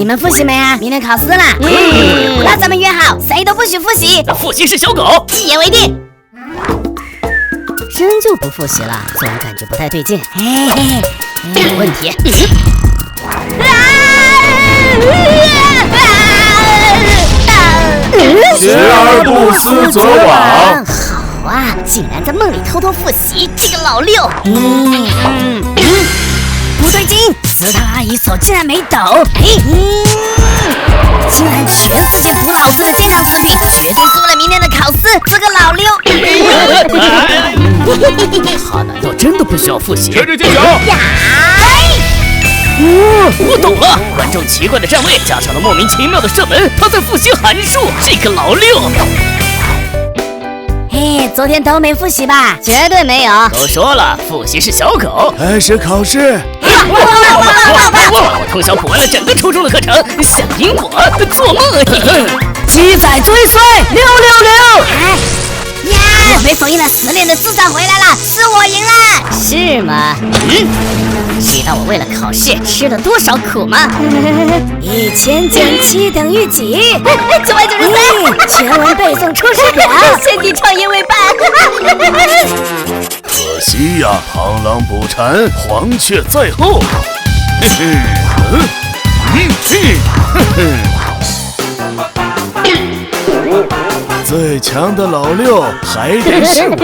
你们复习没啊？明天考试了。那咱们约好，谁都不许复习。复习是小狗，一言为定。真就不复习了，总感觉不太对劲。有问题。学而不思则罔。好啊，竟然在梦里偷偷复习，这个老六。不对劲，食堂阿姨手竟然没抖。竟然全复习胡老师的健康食品，绝对输了明天的考试。这个老六。他难道真的不需要复习？全力进球！我懂了，观众奇怪的站位加上了莫名其妙的射门，他在复习函数。这个老六。昨天都没复习吧？绝对没有。都说了，复习是小狗。开始考试。我通宵补完了整个初中的课程，想赢我做梦。鸡仔追随666。我被封印了10年的智障回来了，是我赢了，是吗？知道我为了考试吃了多少苦吗？1000减7等于几？993。全文背诵出师表，先帝创业未半。可惜呀，螳螂捕蝉，黄雀在后。最强的老六还得是我。